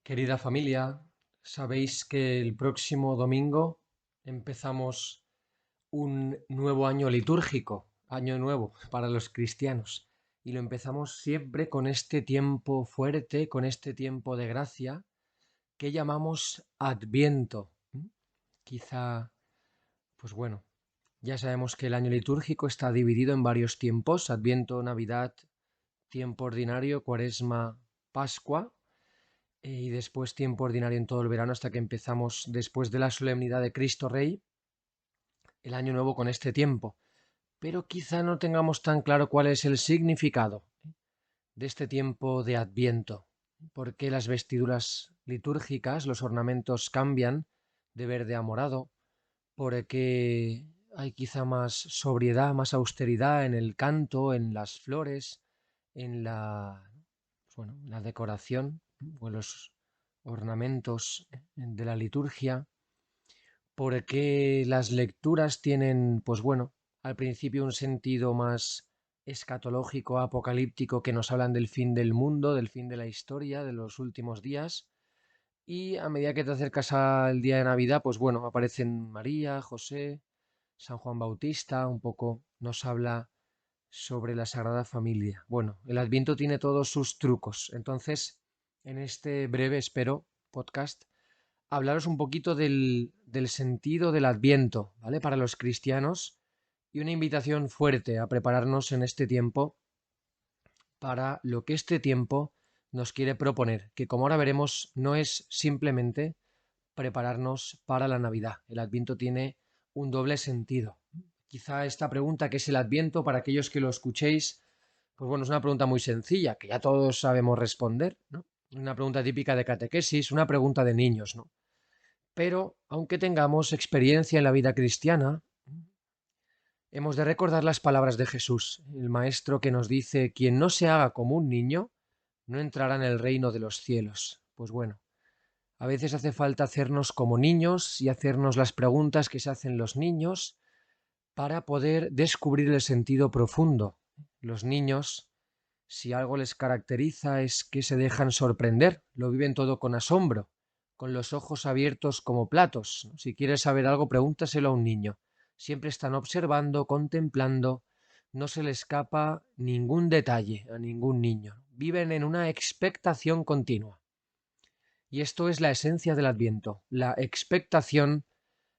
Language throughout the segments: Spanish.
Querida familia, sabéis que el próximo domingo empezamos un nuevo año litúrgico, año nuevo para los cristianos, y lo empezamos siempre con este tiempo fuerte, con este tiempo de gracia que llamamos Adviento. Quizá, pues bueno, ya sabemos que el año litúrgico está dividido en varios tiempos: Adviento, Navidad, tiempo ordinario, Cuaresma, Pascua. Y después tiempo ordinario en todo el verano hasta que empezamos, después de la solemnidad de Cristo Rey, el año nuevo con este tiempo. Pero quizá no tengamos tan claro cuál es el significado de este tiempo de Adviento, por qué las vestiduras litúrgicas, los ornamentos cambian de verde a morado, por qué hay quizá más sobriedad, más austeridad en el canto, en las flores, en la decoración o en los ornamentos de la liturgia, porque las lecturas tienen, pues bueno, al principio un sentido más escatológico, apocalíptico, que nos hablan del fin del mundo, del fin de la historia, de los últimos días, y a medida que te acercas al día de Navidad, pues bueno, aparecen María, José, San Juan Bautista, un poco nos habla sobre la Sagrada Familia. Bueno, el Adviento tiene todos sus trucos. Entonces, en este breve, espero, podcast, hablaros un poquito del sentido del Adviento, ¿vale? Para los cristianos, y una invitación fuerte a prepararnos en este tiempo para lo que este tiempo nos quiere proponer, que como ahora veremos no es simplemente prepararnos para la Navidad. El Adviento tiene un doble sentido. Quizá esta pregunta, ¿qué es el Adviento? Para aquellos que lo escuchéis, pues bueno, es una pregunta muy sencilla, que ya todos sabemos responder, ¿no? Una pregunta típica de catequesis, una pregunta de niños, ¿no? Pero, aunque tengamos experiencia en la vida cristiana, hemos de recordar las palabras de Jesús, el Maestro, que nos dice: quien no se haga como un niño, no entrará en el reino de los cielos. Pues bueno, a veces hace falta hacernos como niños y hacernos las preguntas que se hacen los niños para poder descubrir el sentido profundo. Los niños, si algo les caracteriza, es que se dejan sorprender, lo viven todo con asombro, con los ojos abiertos como platos. Si quieres saber algo, pregúntaselo a un niño. Siempre están observando, contemplando, no se le escapa ningún detalle a ningún niño. Viven en una expectación continua. Y esto es la esencia del Adviento, la expectación,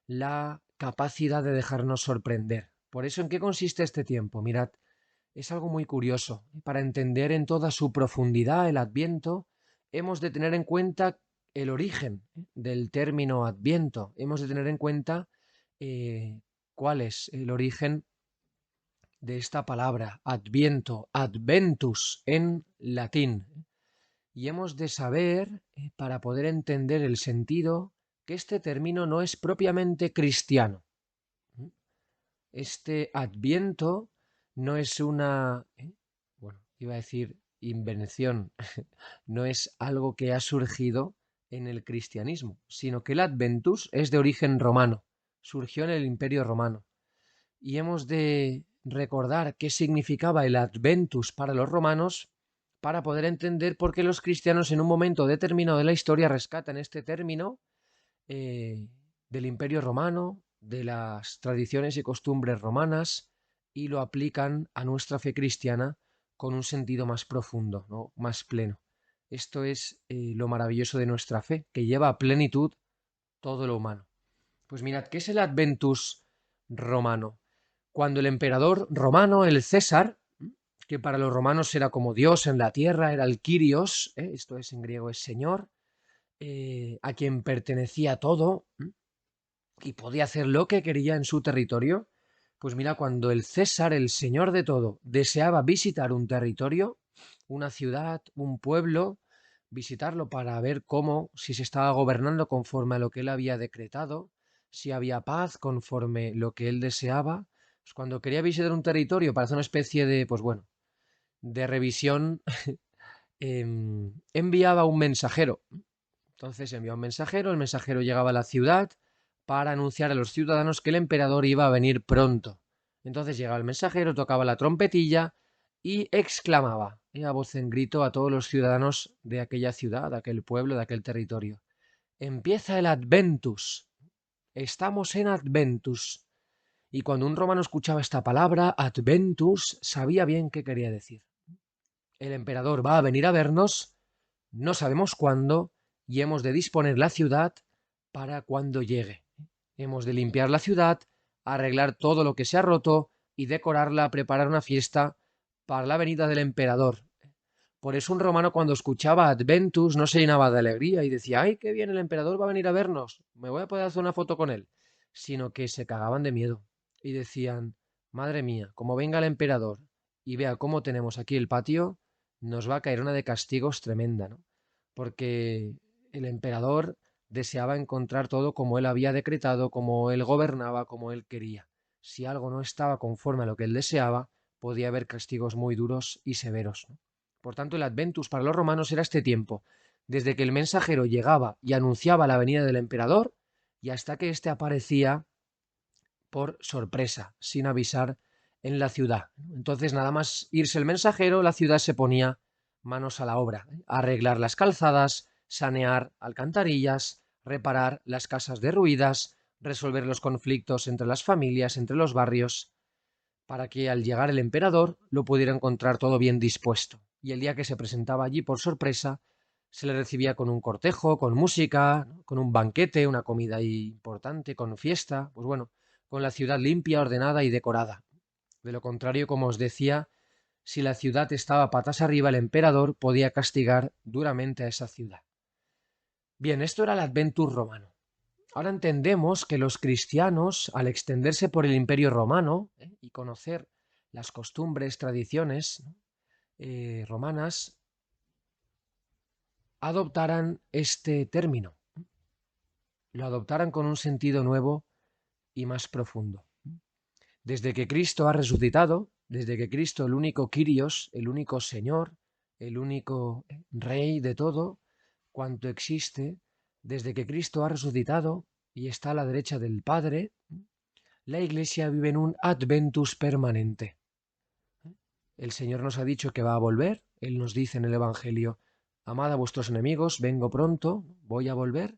la capacidad de dejarnos sorprender. Por eso, ¿en qué consiste este tiempo? Mirad, es algo muy curioso. Para entender en toda su profundidad el Adviento, hemos de tener en cuenta el origen del término Adviento. Hemos de tener en cuenta cuál es el origen de esta palabra, Adviento, Adventus en latín. Y hemos de saber, para poder entender el sentido, que este término no es propiamente cristiano. Este Adviento no es una, bueno, iba a decir invención, no es algo que ha surgido en el cristianismo, sino que el Adventus es de origen romano, surgió en el Imperio Romano. Y hemos de recordar qué significaba el Adventus para los romanos para poder entender por qué los cristianos en un momento determinado de la historia rescatan este término eh, del Imperio Romano, de las tradiciones y costumbres romanas, y lo aplican a nuestra fe cristiana con un sentido más profundo, ¿no? Más pleno. Esto es lo maravilloso de nuestra fe, que lleva a plenitud todo lo humano. Pues mirad, ¿qué es el Adventus romano? Cuando el emperador romano, el César, que para los romanos era como Dios en la tierra, era el Kyrios, esto es en griego es Señor, a quien pertenecía todo y podía hacer lo que quería en su territorio. Pues mira, cuando el César, el señor de todo, deseaba visitar un territorio, una ciudad, un pueblo, visitarlo para ver cómo, si se estaba gobernando conforme a lo que él había decretado, si había paz conforme lo que él deseaba, pues cuando quería visitar un territorio para hacer una especie de, pues bueno, de revisión, enviaba un mensajero. Entonces enviaba un mensajero, el mensajero llegaba a la ciudad para anunciar a los ciudadanos que el emperador iba a venir pronto. Entonces llegaba el mensajero, tocaba la trompetilla y exclamaba: a voz en grito a todos los ciudadanos de aquella ciudad, de aquel pueblo, de aquel territorio. Empieza el Adventus. Estamos en Adventus. Y cuando un romano escuchaba esta palabra, Adventus, sabía bien qué quería decir. El emperador va a venir a vernos, no sabemos cuándo, y hemos de disponer la ciudad para cuando llegue. Hemos de limpiar la ciudad, arreglar todo lo que se ha roto y decorarla, preparar una fiesta para la venida del emperador. Por eso un romano cuando escuchaba Adventus no se llenaba de alegría y decía, ¡ay, qué bien, el emperador va a venir a vernos! Me voy a poder hacer una foto con él. Sino que se cagaban de miedo y decían, madre mía, como venga el emperador y vea cómo tenemos aquí el patio, nos va a caer una de castigos tremenda, ¿no? Porque el emperador deseaba encontrar todo como él había decretado, como él gobernaba, como él quería. Si algo no estaba conforme a lo que él deseaba, podía haber castigos muy duros y severos, ¿no? Por tanto, el Adventus para los romanos era este tiempo, desde que el mensajero llegaba y anunciaba la venida del emperador y hasta que éste aparecía por sorpresa, sin avisar en la ciudad. Entonces, nada más irse el mensajero, la ciudad se ponía manos a la obra, a arreglar las calzadas, sanear alcantarillas, reparar las casas derruidas, resolver los conflictos entre las familias, entre los barrios, para que al llegar el emperador lo pudiera encontrar todo bien dispuesto. Y el día que se presentaba allí por sorpresa, se le recibía con un cortejo, con música, ¿no? Con un banquete, una comida importante, con fiesta, pues bueno, con la ciudad limpia, ordenada y decorada. De lo contrario, como os decía, si la ciudad estaba patas arriba, el emperador podía castigar duramente a esa ciudad. Bien, esto era el Adventus romano. Ahora entendemos que los cristianos, al extenderse por el Imperio Romano y conocer las costumbres, tradiciones, ¿no? Romanas, adoptaran este término, lo adoptaran con un sentido nuevo y más profundo. Desde que Cristo ha resucitado, desde que Cristo, el único Kyrios, el único Señor, el único Rey de todo cuanto existe, desde que Cristo ha resucitado y está a la derecha del Padre, la Iglesia vive en un adventus permanente. El Señor nos ha dicho que va a volver, Él nos dice en el Evangelio, amad a vuestros enemigos, vengo pronto, voy a volver.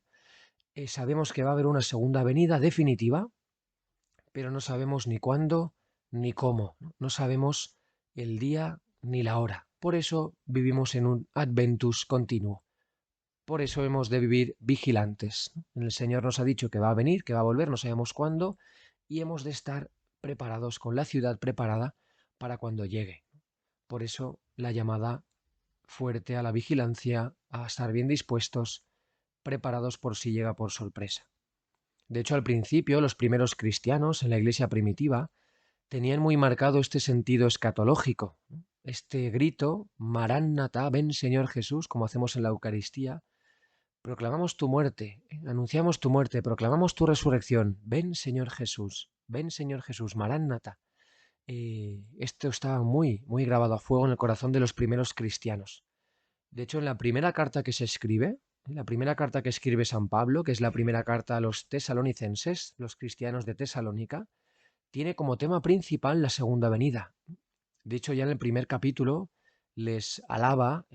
Sabemos que va a haber una segunda venida definitiva, pero no sabemos ni cuándo ni cómo, no sabemos el día ni la hora. Por eso vivimos en un adventus continuo. Por eso hemos de vivir vigilantes. El Señor nos ha dicho que va a venir, que va a volver, no sabemos cuándo, y hemos de estar preparados, con la ciudad preparada para cuando llegue. Por eso la llamada fuerte a la vigilancia, a estar bien dispuestos, preparados por si llega por sorpresa. De hecho, al principio, los primeros cristianos en la iglesia primitiva tenían muy marcado este sentido escatológico, ¿no? Este grito, Maránata, ven Señor Jesús, como hacemos en la Eucaristía, proclamamos tu muerte, anunciamos tu muerte, proclamamos tu resurrección, ven Señor Jesús, Maránata. Esto estaba muy, muy grabado a fuego en el corazón de los primeros cristianos. De hecho, en la primera carta que se escribe, la primera carta que escribe San Pablo, que es la primera carta a los tesalonicenses, los cristianos de Tesalónica, tiene como tema principal la segunda venida. De hecho, ya en el primer capítulo les alaba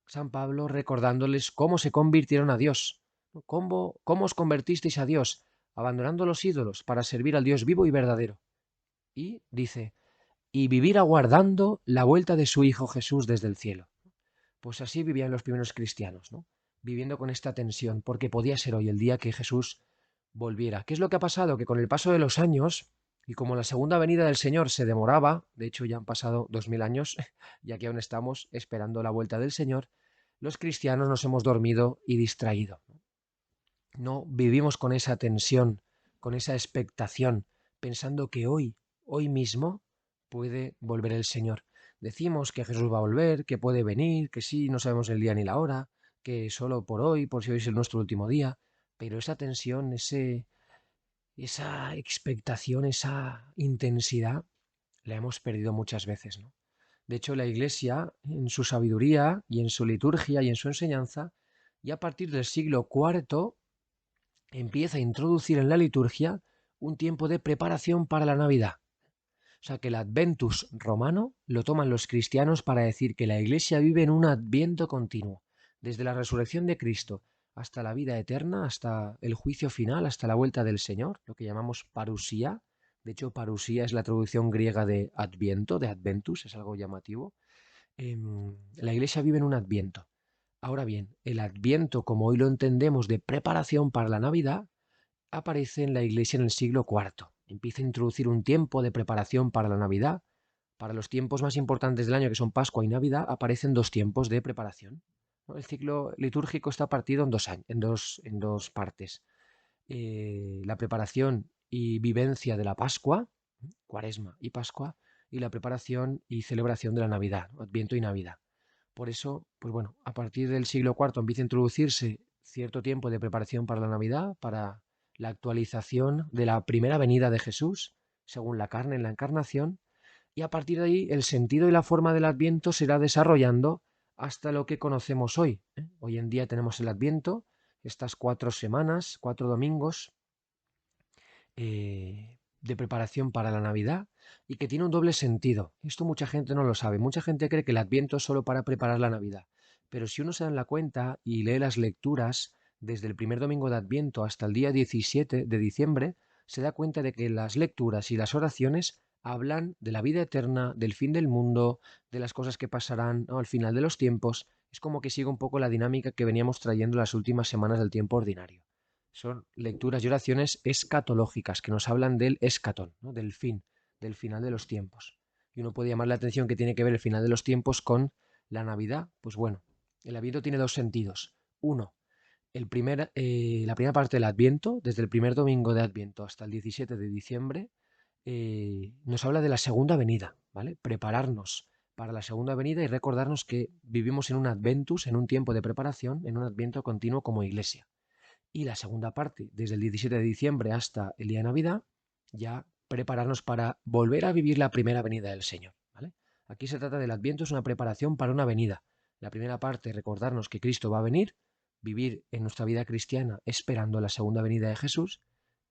San Pablo recordándoles cómo se convirtieron a Dios, ¿no? Cómo os convertisteis a Dios, abandonando los ídolos para servir al Dios vivo y verdadero. Y dice, y vivir aguardando la vuelta de su Hijo Jesús desde el cielo. Pues así vivían los primeros cristianos, ¿no? Viviendo con esta tensión, porque podía ser hoy el día que Jesús volviera. ¿Qué es lo que ha pasado? Que con el paso de los años, y como la segunda venida del Señor se demoraba, de hecho ya han pasado 2000 años, y aquí aún estamos esperando la vuelta del Señor, los cristianos nos hemos dormido y distraído. No vivimos con esa tensión, con esa expectación, pensando que hoy mismo, puede volver el Señor. Decimos que Jesús va a volver, que puede venir, que sí, no sabemos el día ni la hora, que solo por hoy, por si hoy es el nuestro último día, pero esa tensión, esa expectación, esa intensidad, la hemos perdido muchas veces, ¿no? De hecho, la Iglesia, en su sabiduría y en su liturgia y en su enseñanza, ya a partir del siglo IV, empieza a introducir en la liturgia un tiempo de preparación para la Navidad. O sea que el Adventus romano lo toman los cristianos para decir que la Iglesia vive en un adviento continuo, desde la resurrección de Cristo hasta la vida eterna, hasta el juicio final, hasta la vuelta del Señor, lo que llamamos parusía. De hecho, parusía es la traducción griega de adviento, de adventus, es algo llamativo. La Iglesia vive en un adviento. Ahora bien, el adviento, como hoy lo entendemos, de preparación para la Navidad, aparece en la Iglesia en el siglo IV. Empieza a introducir un tiempo de preparación para la Navidad. Para los tiempos más importantes del año, que son Pascua y Navidad, aparecen dos tiempos de preparación. El ciclo litúrgico está partido en dos partes. La preparación y vivencia de la Pascua, Cuaresma y Pascua, y la preparación y celebración de la Navidad, Adviento y Navidad. Por eso, pues bueno, a partir del siglo IV empieza a introducirse cierto tiempo de preparación para la Navidad, para la actualización de la primera venida de Jesús, según la carne en la encarnación, y a partir de ahí el sentido y la forma del Adviento se irá desarrollando hasta lo que conocemos hoy. Hoy en día tenemos el Adviento, estas 4 semanas, 4 domingos de preparación para la Navidad y que tiene un doble sentido. Esto mucha gente no lo sabe. Mucha gente cree que el Adviento es solo para preparar la Navidad. Pero si uno se da la cuenta y lee las lecturas desde el primer domingo de Adviento hasta el día 17 de diciembre, se da cuenta de que las lecturas y las oraciones hablan de la vida eterna, del fin del mundo, de las cosas que pasarán, ¿no?, al final de los tiempos. Es como que sigue un poco la dinámica que veníamos trayendo las últimas semanas del tiempo ordinario. Son lecturas y oraciones escatológicas que nos hablan del escatón, ¿no?, del fin, del final de los tiempos. Y uno puede llamar la atención que tiene que ver el final de los tiempos con la Navidad. Pues bueno, el Adviento tiene dos sentidos. Uno, la primera parte del Adviento, desde el primer domingo de Adviento hasta el 17 de diciembre, nos habla de la segunda venida, ¿vale? Prepararnos para la segunda venida y recordarnos que vivimos en un Adventus, en un tiempo de preparación, en un Adviento continuo como Iglesia. Y la segunda parte, desde el 17 de diciembre hasta el día de Navidad, ya prepararnos para volver a vivir la primera venida del Señor, ¿vale? Aquí se trata del Adviento, es una preparación para una venida. La primera parte, recordarnos que Cristo va a venir, vivir en nuestra vida cristiana esperando la segunda venida de Jesús,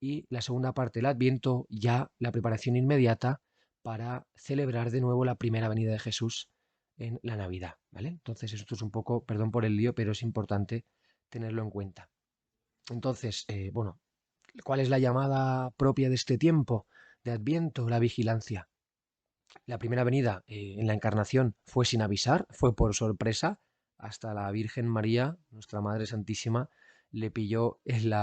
y la segunda parte, el Adviento, ya la preparación inmediata para celebrar de nuevo la primera venida de Jesús en la Navidad, ¿vale? Entonces esto es un poco, perdón por el lío, pero es importante tenerlo en cuenta. Entonces, bueno, ¿cuál es la llamada propia de este tiempo de Adviento? La vigilancia. La primera venida en la Encarnación fue sin avisar, fue por sorpresa. Hasta la Virgen María, nuestra Madre Santísima, le pilló el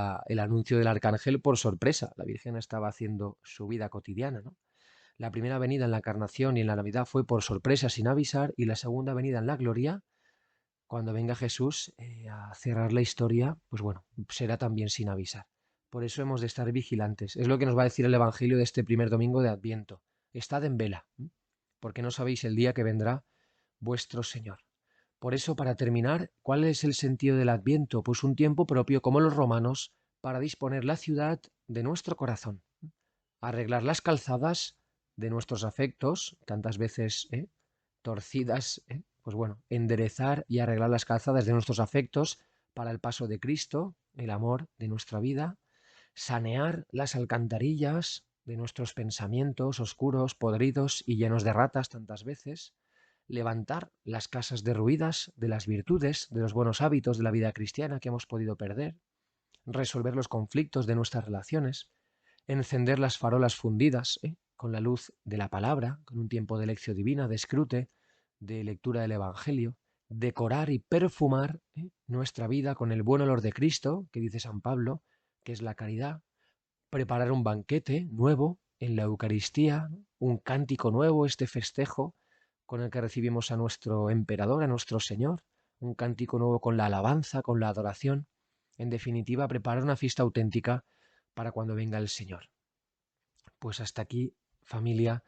anuncio del Arcángel por sorpresa. La Virgen estaba haciendo su vida cotidiana, ¿no? La primera venida en la Encarnación y en la Navidad fue por sorpresa, sin avisar, y la segunda venida en la Gloria, cuando venga Jesús a cerrar la historia, pues bueno, será también sin avisar. Por eso hemos de estar vigilantes. Es lo que nos va a decir el Evangelio de este primer domingo de Adviento. Estad en vela, porque no sabéis el día que vendrá vuestro Señor. Por eso, para terminar, ¿cuál es el sentido del Adviento? Pues un tiempo propio, como los romanos, para disponer la ciudad de nuestro corazón, arreglar las calzadas de nuestros afectos, tantas veces torcidas, pues bueno, enderezar y arreglar las calzadas de nuestros afectos para el paso de Cristo, el amor de nuestra vida, sanear las alcantarillas de nuestros pensamientos oscuros, podridos y llenos de ratas tantas veces, levantar las casas derruidas de las virtudes, de los buenos hábitos de la vida cristiana que hemos podido perder, resolver los conflictos de nuestras relaciones, encender las farolas fundidas con la luz de la palabra, con un tiempo de lección divina, de escrute, de lectura del Evangelio, decorar y perfumar nuestra vida con el buen olor de Cristo, que dice San Pablo, que es la caridad, preparar un banquete nuevo en la Eucaristía, un cántico nuevo, este festejo con el que recibimos a nuestro emperador, a nuestro Señor, un cántico nuevo con la alabanza, con la adoración, en definitiva, preparar una fiesta auténtica para cuando venga el Señor. Pues hasta aquí, familia,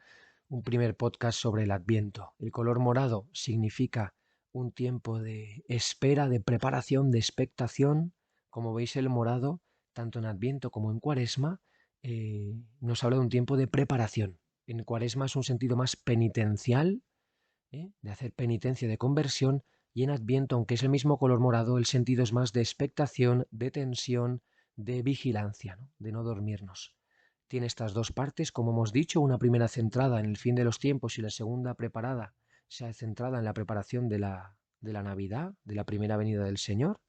un primer podcast sobre el Adviento. El color morado significa un tiempo de espera, de preparación, de expectación. Como veis, el morado, tanto en Adviento como en Cuaresma, nos habla de un tiempo de preparación. En Cuaresma es un sentido más penitencial, de hacer penitencia, de conversión, y en Adviento, aunque es el mismo color morado, el sentido es más de expectación, de tensión, de vigilancia, ¿no?, de no dormirnos. Tiene estas dos partes, como hemos dicho, una primera centrada en el fin de los tiempos y la segunda preparada, sea centrada en la preparación de la Navidad, de la primera venida del Señor.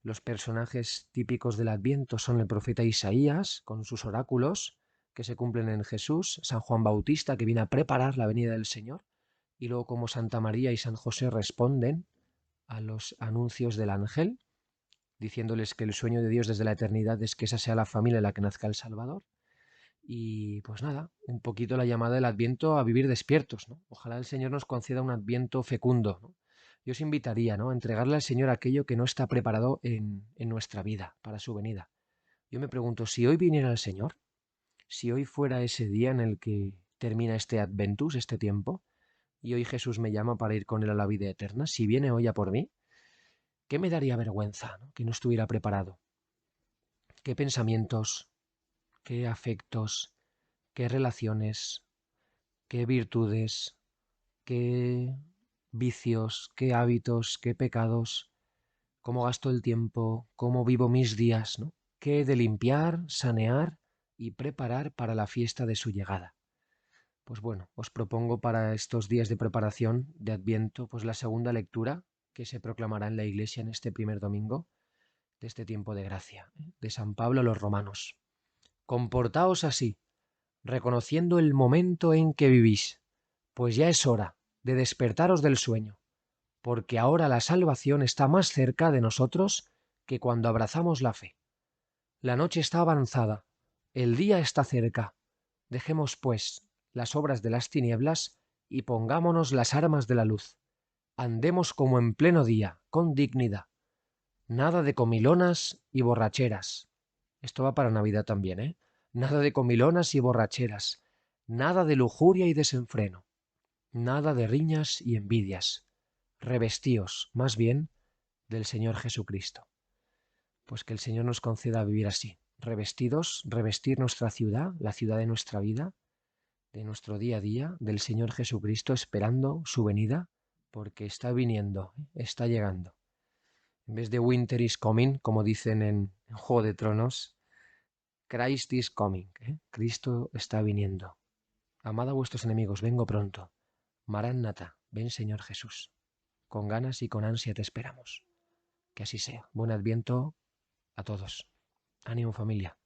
Los personajes típicos del Adviento son el profeta Isaías, con sus oráculos, que se cumplen en Jesús, San Juan Bautista, que viene a preparar la venida del Señor, y luego como Santa María y San José responden a los anuncios del ángel, diciéndoles que el sueño de Dios desde la eternidad es que esa sea la familia en la que nazca el Salvador. Y pues nada, un poquito la llamada del Adviento a vivir despiertos, ¿no? Ojalá el Señor nos conceda un Adviento fecundo, ¿no? Yo os invitaría, ¿no?, a entregarle al Señor aquello que no está preparado en nuestra vida para su venida. Yo me pregunto, si hoy viniera el Señor, si hoy fuera ese día en el que termina este Adventus, este tiempo, y hoy Jesús me llama para ir con Él a la vida eterna, si viene hoy a por mí, ¿qué me daría vergüenza, ¿no?, que no estuviera preparado? ¿Qué pensamientos, qué afectos, qué relaciones, qué virtudes, qué vicios, qué hábitos, qué pecados, cómo gasto el tiempo, cómo vivo mis días, ¿no? ¿Qué he de limpiar, sanear y preparar para la fiesta de su llegada? Pues bueno, os propongo para estos días de preparación de Adviento, pues la segunda lectura que se proclamará en la Iglesia en este primer domingo de este tiempo de gracia, de San Pablo a los romanos. Comportaos así, reconociendo el momento en que vivís, pues ya es hora de despertaros del sueño, porque ahora la salvación está más cerca de nosotros que cuando abrazamos la fe. La noche está avanzada, el día está cerca. Dejemos, pues, las obras de las tinieblas y pongámonos las armas de la luz. Andemos como en pleno día, con dignidad. Nada de comilonas y borracheras. Esto va para Navidad también, ¿eh? Nada de comilonas y borracheras. Nada de lujuria y desenfreno. Nada de riñas y envidias. Revestíos, más bien, del Señor Jesucristo. Pues que el Señor nos conceda vivir así, revestidos, revestir nuestra ciudad, la ciudad de nuestra vida, de nuestro día a día, del Señor Jesucristo, esperando su venida, porque está viniendo, está llegando. En vez de Winter is coming, como dicen en Juego de Tronos, Christ is coming, ¿eh? Cristo está viniendo. Amad a vuestros enemigos, vengo pronto. Maranatha, ven Señor Jesús. Con ganas y con ansia te esperamos. Que así sea. Buen Adviento a todos. Ánimo familia.